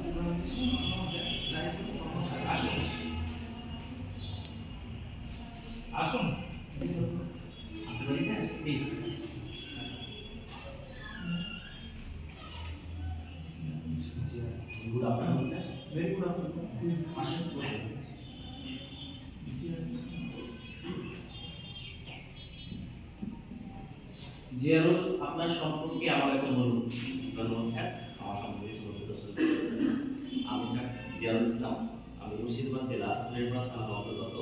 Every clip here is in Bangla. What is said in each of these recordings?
আসুন আসুন, আসতে পারি sir please. Good afternoon sir. Very good afternoon. Please be আসুন, seated. বসুন স্যার। জিয়ারুল, আপনার সম্পর্কে আমাকে বলুন। ধন্যবাদ স্যার, আমার সম্পর্কে কিছু বলতে দর্শক। আমি স্যার জিয়ারুল ইসলাম। আমি মুর্শিদাবাদ জেলা হরিপুরা থানার অন্তর্গত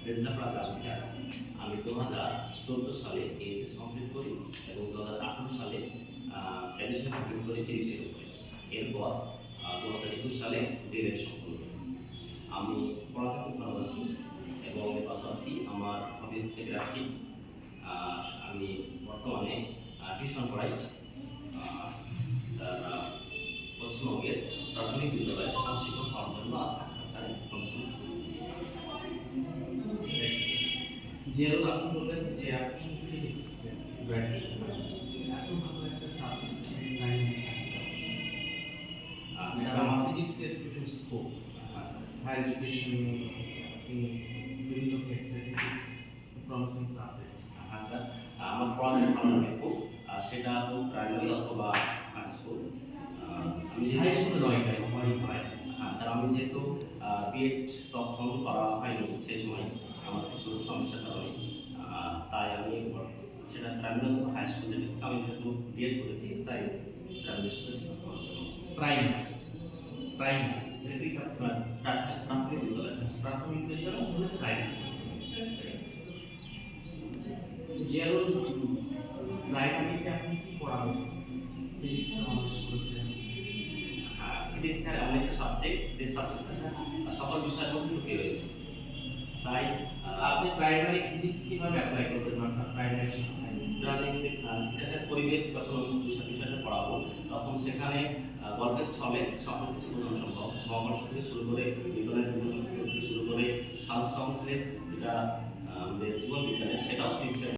রেজনাপাড়া গ্রাম থেকে আসছি। আমি 2014 সালে এইচএস কমপ্লিট করি এবং 2018 সালে গ্র্যাজুয়েশন কমপ্লিট করি ফিজিক্সের উপরে। এরপর 2021 সালে ডিএলএড সম্পন্ন করি। আমি পড়াতে খুব ভালোবাসি এবং এর পাশাপাশি আমার হবি হচ্ছে গ্রাফটিং। আমি বর্তমানে টিউশন পড়াই। স্যার পশ্চিমবঙ্গের প্রাথমিক বিদ্যালয়ে সহশিক্ষক হওয়ার জন্য সাক্ষাৎকারে অনুষ্ঠান করছি। জিয়ারুল, আপনি বললেন যে আপনি ফিজিক্স গ্র্যাজুয়েশন করেছেন। এত ভালো একটা সাবজেক্ট লাইনে স্যার, আমার ফিজিক্সের কিছু স্কোপ হায়ার এডুকেশন বিভিন্ন ক্ষেত্রে ফিজিক্স প্রমিসিং সাবজেক্ট। হ্যাঁ স্যার, আমার পড়ালেখা ভালো লাগে খুব। সেটা হোক প্রাইমারি অথবা হাই স্কুল। আমি হাই স্কুলে নয় কেন হয় হয়? হ্যাঁ স্যার, আমি যেহেতু বিএড তখন করা হয়নি সেই সময় আমার কিছু সমস্যার কারণে, তাই আমি সেটা প্রাইমারি অথবা হাই স্কুল যেটা আমি যেহেতু বিএড করেছি তাই প্রাইমারি স্কুলে সেটা করার জন্য প্রাইমারি প্রাইমারি প্রাথমিক বিদ্যালয় স্যার। প্রাথমিক বিদ্যালয় হলে প্রাইমারি। জিয়ারুল, প্রাইমারিতে আপনি কি পড়াবেন? ফিজিক্স অনার্স করেছেন। ফিজিক্স স্যার এমন একটা সাবজেক্ট যে সাবজেক্টটা স্যার সকল বিষয়ের মধ্যে লুকিয়ে রয়েছে। তাই আপনি প্রাইমারি ফিজিক্স কিভাবে অ্যাপ্লাই করবেন আপনার প্রাইমারি শিক্ষায়? প্রাথমিক শিক্ষার পরিবেশ যখন বিষয়টা পড়াবো তখন সেখানে গল্পের ছলে সকল কিছু বোঝানো সম্ভব। মহাকর্ষ থেকে শুরু করে বিজ্ঞানের বিভিন্ন সূত্র থেকে শুরু করে সাউন্ড যেটা আমাদের জীবন বিজ্ঞানের, সেটাও ফিজিক্সের